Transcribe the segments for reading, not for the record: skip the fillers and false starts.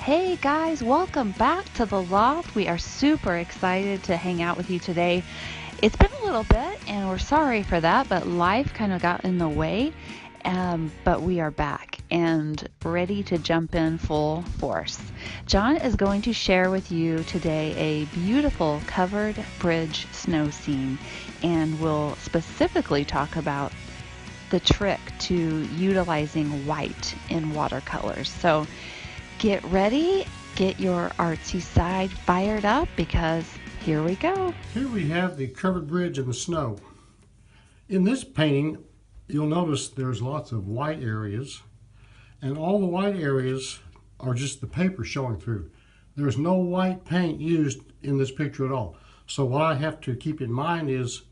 Hey guys, welcome back to the Loft. We are super excited to hang out with you today. It's been a little bit, and we're sorry for that, but life kind of got in the way. But we are back and ready to jump in full force. John is going to share with you today a beautiful covered bridge snow scene, and we'll specifically talk about the trick to utilizing white in watercolors. So get ready, get your artsy side fired up because here we go. Here we have the covered bridge in the snow. In this painting, you'll notice there's lots of white areas, and all the white areas are just the paper showing through. There's no white paint used in this picture at all. So what I have to keep in mind is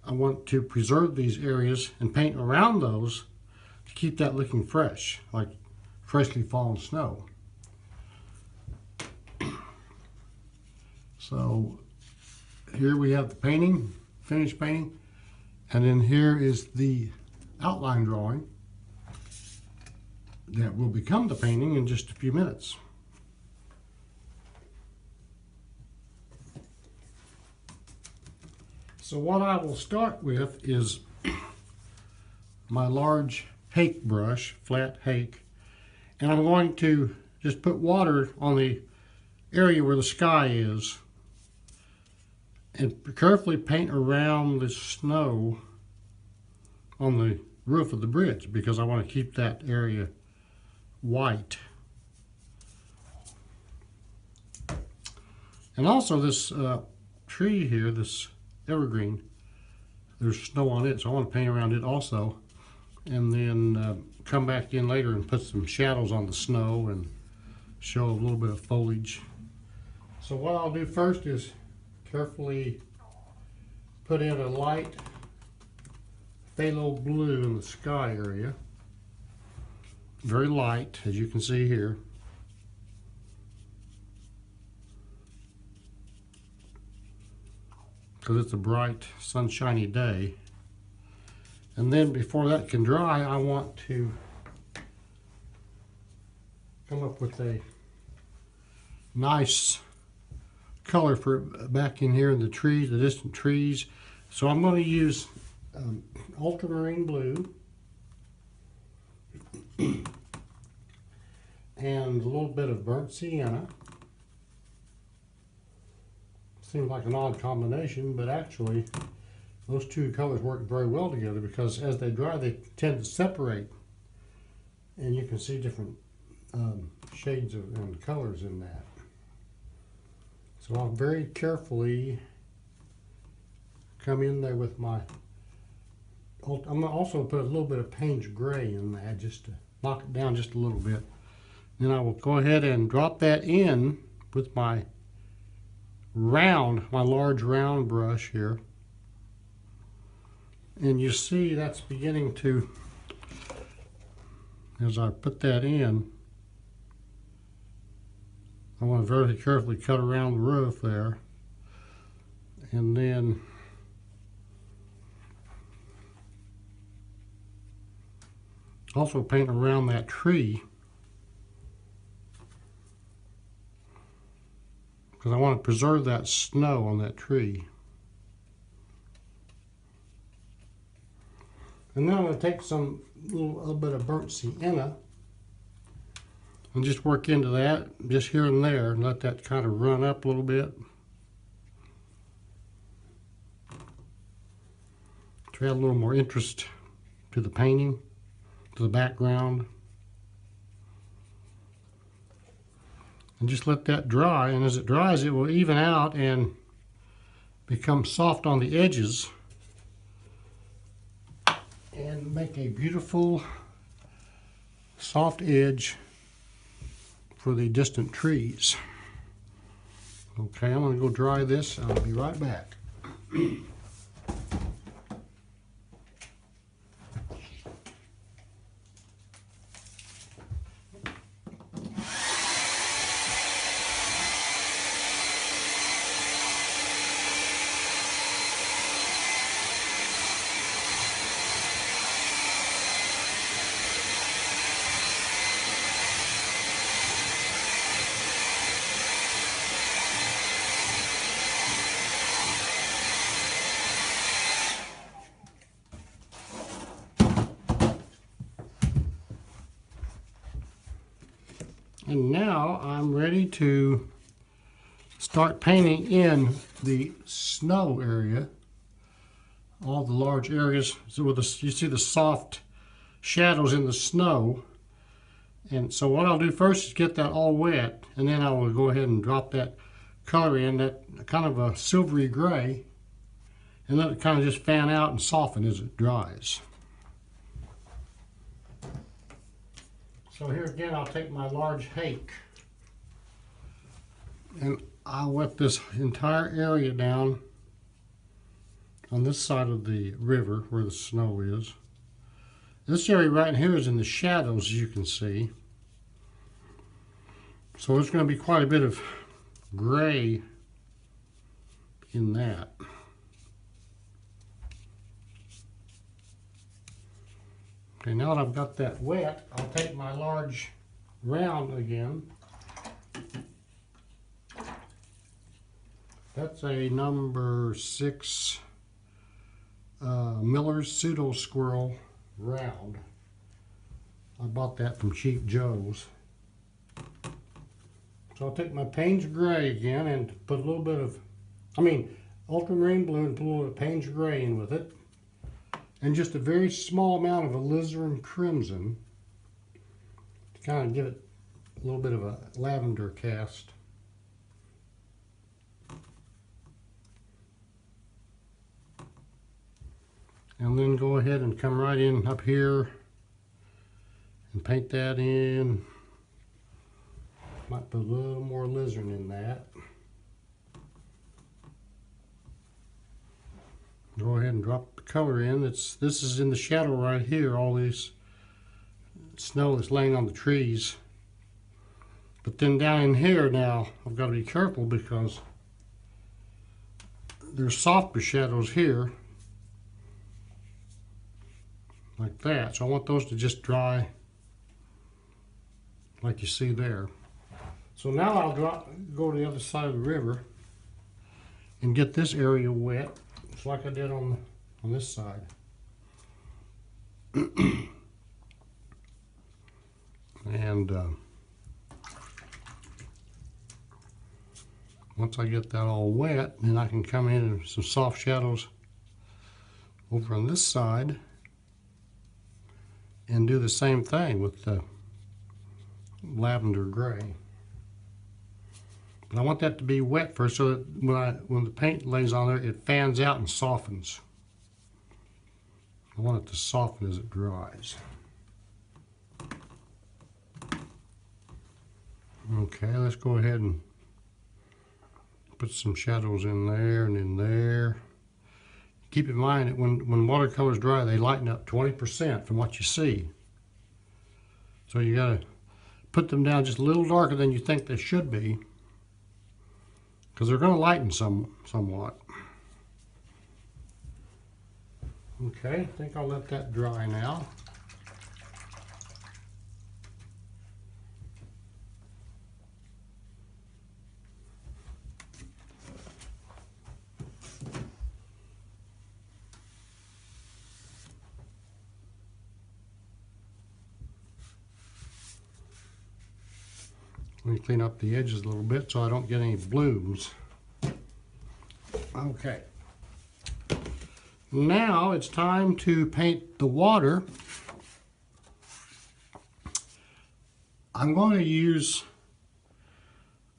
I want to preserve these areas and paint around those to keep that looking fresh, like freshly fallen snow. So here we have the painting, finished painting, and then here is the outline drawing that will become the painting in just a few minutes. So what I will start with is my large hake brush, flat hake, and I'm going to just put water on the area where the sky is and carefully paint around the snow on the roof of the bridge because I want to keep that area white. And also this tree here, this evergreen, there's snow on it, so I want to paint around it also, and then come back in later and put some shadows on the snow and show a little bit of foliage. So what I'll do first is carefully put in a light phthalo blue in the sky area. Very light, as you can see here. Because it's a bright, sunshiny day. And then before that can dry, I want to come up with a nice color for back in here in the trees, the distant trees. So I'm going to use ultramarine blue and a little bit of burnt sienna. Seems like an odd combination, but actually those two colors work very well together because as they dry they tend to separate, and you can see different shades and colors in that. So I'll very carefully come in there with my, I'm going to also put a little bit of Payne's Gray in that just to knock it down just a little bit. Then I will go ahead and drop that in with my large round brush here. And you see that's beginning to, as I put that in, I want to very carefully cut around the roof there, and then also paint around that tree because I want to preserve that snow on that tree. And then I'm going to take some little bit of burnt sienna and just work into that just here and there and let that kind of run up a little bit to add a little more interest to the painting, to the background. And just let that dry, and as it dries it will even out and become soft on the edges and make a beautiful soft edge for the distant trees. Okay, I'm going to go dry this and I'll be right back. And now I'm ready to start painting in the snow area, all the large areas. So with you see the soft shadows in the snow. And so what I'll do first is get that all wet, and then I will go ahead and drop that color in, that kind of a silvery gray, and let it kind of just fan out and soften as it dries. So here again, I'll take my large hake, and I'll wet this entire area down on this side of the river where the snow is. This area right here is in the shadows, as you can see. So there's going to be quite a bit of gray in that. Okay, now that I've got that wet, I'll take my large round again. That's a number 6 Miller's Pseudo Squirrel round. I bought that from Cheap Joe's. So I'll take my Payne's Gray again and put a little bit of, ultramarine blue, and put a little bit of Payne's Gray in with it. And just a very small amount of alizarin crimson to kind of give it a little bit of a lavender cast. And then go ahead and come right in up here and paint that in. Might put a little more alizarin in that. Go ahead and drop the color in. This is in the shadow right here, all this snow that's laying on the trees. But then down in here now, I've got to be careful because there's softer shadows here, like that. So I want those to just dry like you see there. So now I'll go to the other side of the river and get this area wet, just like I did on this side. And once I get that all wet, then I can come in with some soft shadows over on this side and do the same thing with the lavender gray. But I want that to be wet first, so that when the paint lays on there, it fans out and softens. I want it to soften as it dries. Okay, let's go ahead and put some shadows in there and in there. Keep in mind that when watercolors dry, they lighten up 20% from what you see. So you gotta put them down just a little darker than you think they should be, because they're going to lighten somewhat. Okay, I think I'll let that dry now. Let me clean up the edges a little bit so I don't get any blooms. Okay. Now it's time to paint the water. I'm going to use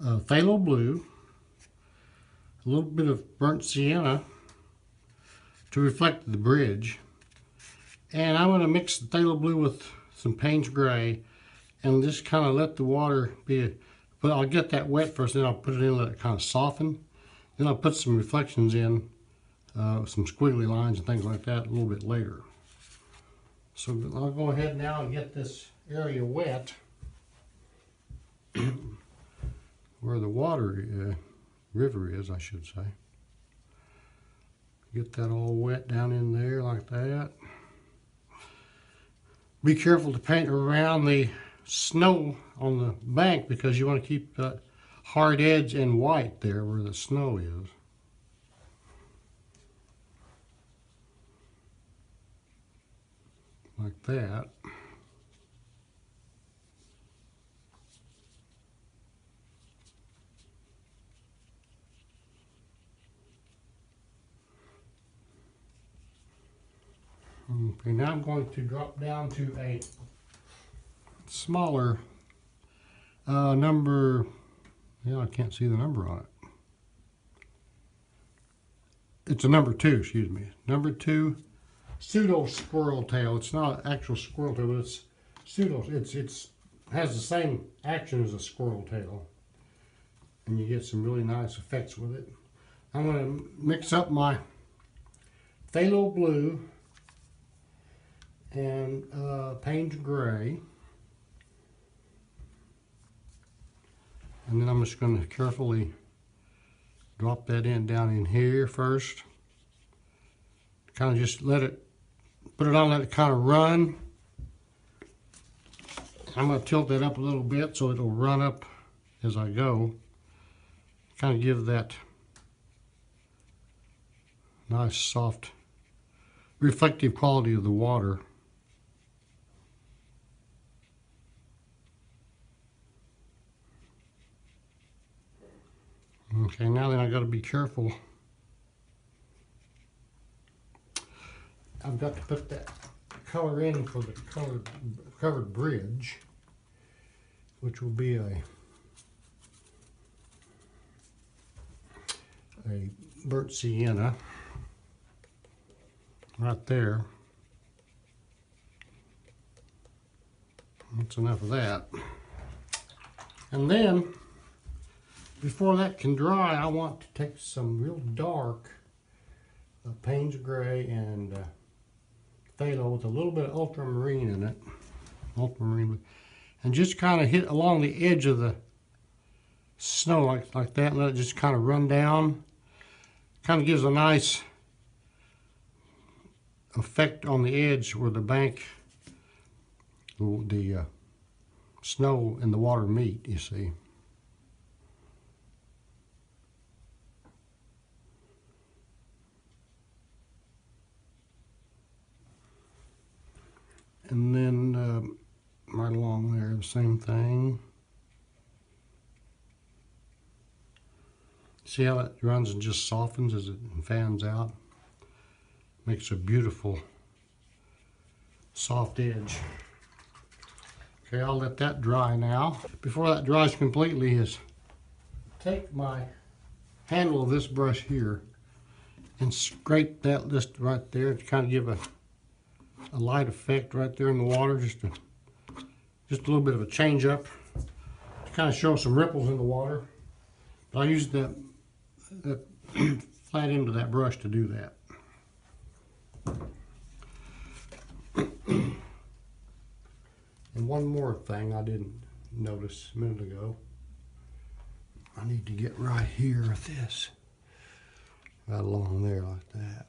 phthalo blue, a little bit of burnt sienna to reflect the bridge, and I'm going to mix the phthalo blue with some Payne's Gray and just kind of let the water be, but I'll get that wet first, then I'll put it in and let it kind of soften. Then I'll put some reflections in, some squiggly lines and things like that a little bit later. So I'll go ahead now and get this area wet where the water river is, I should say. Get that all wet down in there like that. Be careful to paint around the snow on the bank because you want to keep that hard edge and white there where the snow is. Like that. Okay, now I'm going to drop down to a smaller number. Yeah, I can't see the number on it. It's a number 2, excuse me. Number 2 pseudo squirrel tail. It's not actual squirrel tail, but it's pseudo. It's has the same action as a squirrel tail, and you get some really nice effects with it. I'm going to mix up my phthalo blue and Payne's gray, and then I'm just going to carefully drop that down in here first. Kind of just let it, put it on, let it kind of run. I'm going to tilt that up a little bit so it'll run up as I go. Kind of give that nice soft reflective quality of the water. Okay, now then I got to be careful. I've got to put that color in for the covered bridge, which will be a burnt sienna right there. That's enough of that. And then, before that can dry, I want to take some real dark Payne's gray and phthalo with a little bit of ultramarine in it. Ultramarine. And just kind of hit along the edge of the snow like that, and let it just kind of run down. Kind of gives a nice effect on the edge where the bank, the snow and the water meet, you see. And then right along there, the same thing. See how it runs and just softens as it fans out? Makes a beautiful soft edge. Okay, I'll let that dry now. Before that dries completely is take my handle of this brush here and scrape that just right there to kind of give a light effect right there in the water, just a little bit of a change up to kind of show some ripples in the water. But I use that flat end of that brush to do that. And one more thing I didn't notice a minute ago. I need to get right here with this. Right along there like that.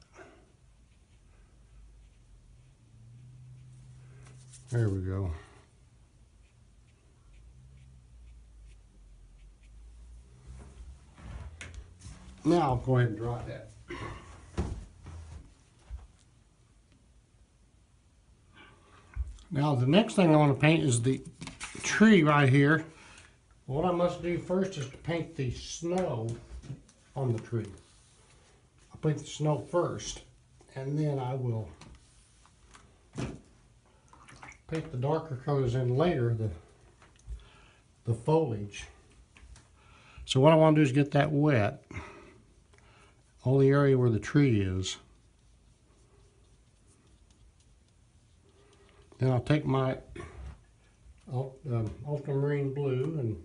There we go. Now I'll go ahead and dry that. Now the next thing I want to paint is the tree right here. What I must do first is to paint the snow on the tree. I'll paint the snow first, and then I will paint the darker colors in later, the foliage. So what I want to do is get that wet, all the area where the tree is. Then I'll take my ultramarine blue and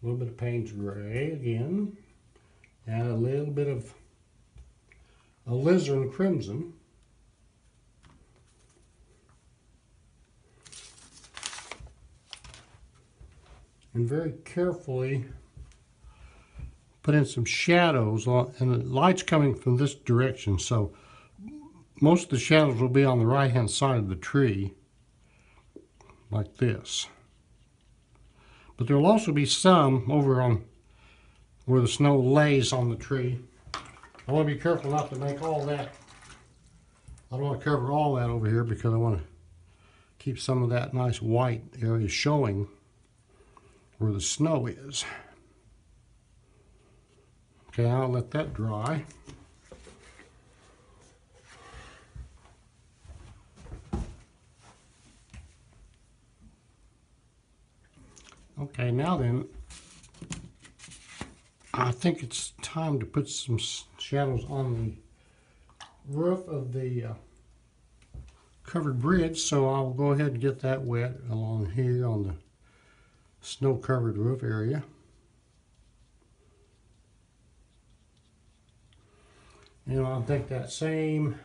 a little bit of Payne's gray again, and a little bit of alizarin crimson. And very carefully put in some shadows, and the light's coming from this direction, so most of the shadows will be on the right hand side of the tree, like this. But there will also be some over on where the snow lays on the tree. I want to be careful not to make all that, I don't want to cover all that over here because I want to keep some of that nice white area showing where the snow is. Okay, I'll let that dry. Okay, now then, I think it's time to put some shadows on the roof of the covered bridge, so I'll go ahead and get that wet along here on the snow-covered roof area. And I'll take that same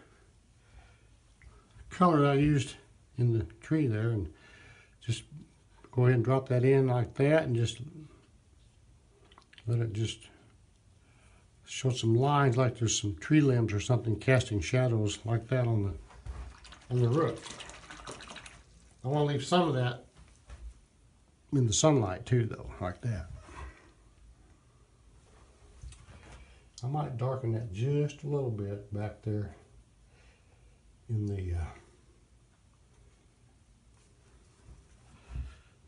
color that I used in the tree there and just go ahead and drop that in like that and just let it just show some lines like there's some tree limbs or something casting shadows like that on the roof. I want to leave some of that in the sunlight too, though, like that. I might darken that just a little bit back there in the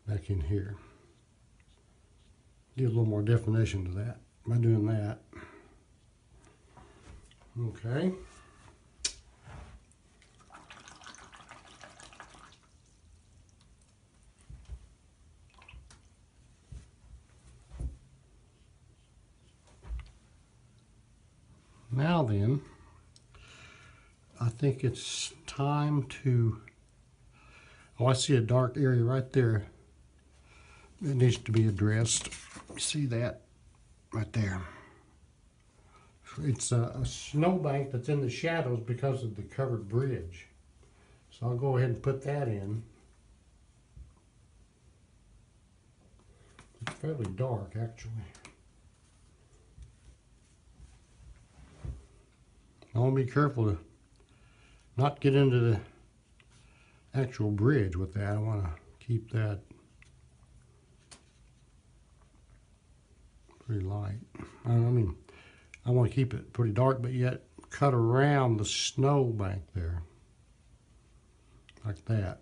back in here. Give a little more definition to that by doing that. Okay. Now then, I think it's time to, oh, I see a dark area right there. It needs to be addressed. You see that right there? It's a snowbank that's in the shadows because of the covered bridge. So I'll go ahead and put that in. It's fairly dark, actually. I want to be careful to not get into the actual bridge with that. I want to keep that pretty light. I mean, I want to keep it pretty dark, but yet cut around the snow bank there, like that.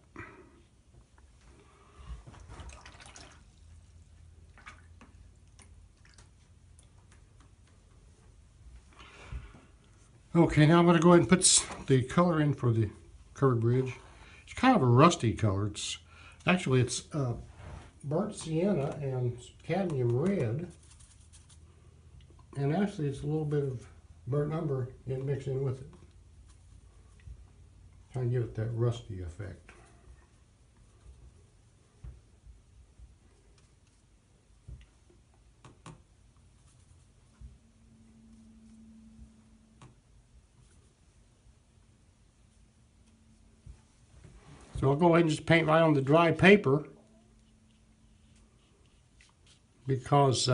Okay, now I'm going to go ahead and put the color in for the covered bridge. It's kind of a rusty color. It's burnt sienna and cadmium red, and actually it's a little bit of burnt umber mixed in with it. Trying to give it that rusty effect. So I'll go ahead and just paint right on the dry paper because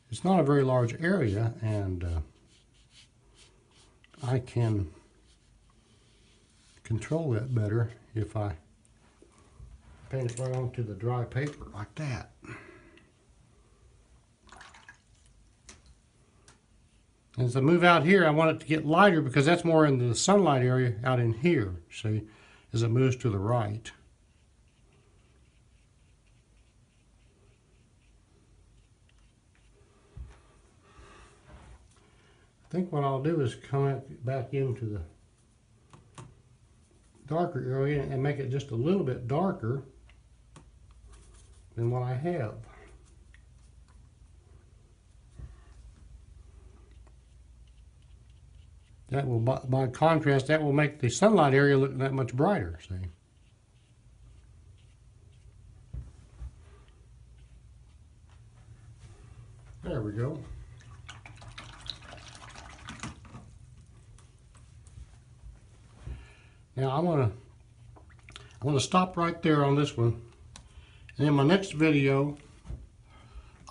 it's not a very large area, and I can control that better if I paint it right onto the dry paper like that. As I move out here, I want it to get lighter because that's more in the sunlight area out in here, see, as it moves to the right. I think what I'll do is come back into the darker area and make it just a little bit darker than what I have. That will, by contrast, that will make the sunlight area look that much brighter, see? There we go. Now I'm gonna stop right there on this one. And in my next video,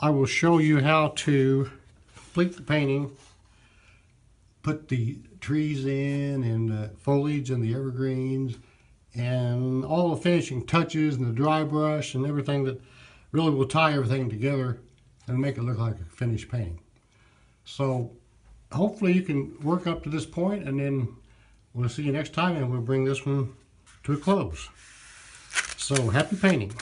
I will show you how to complete the painting, put the trees in and the foliage and the evergreens and all the finishing touches and the dry brush and everything that really will tie everything together and make it look like a finished painting. So hopefully you can work up to this point, and then we'll see you next time and we'll bring this one to a close. So happy painting.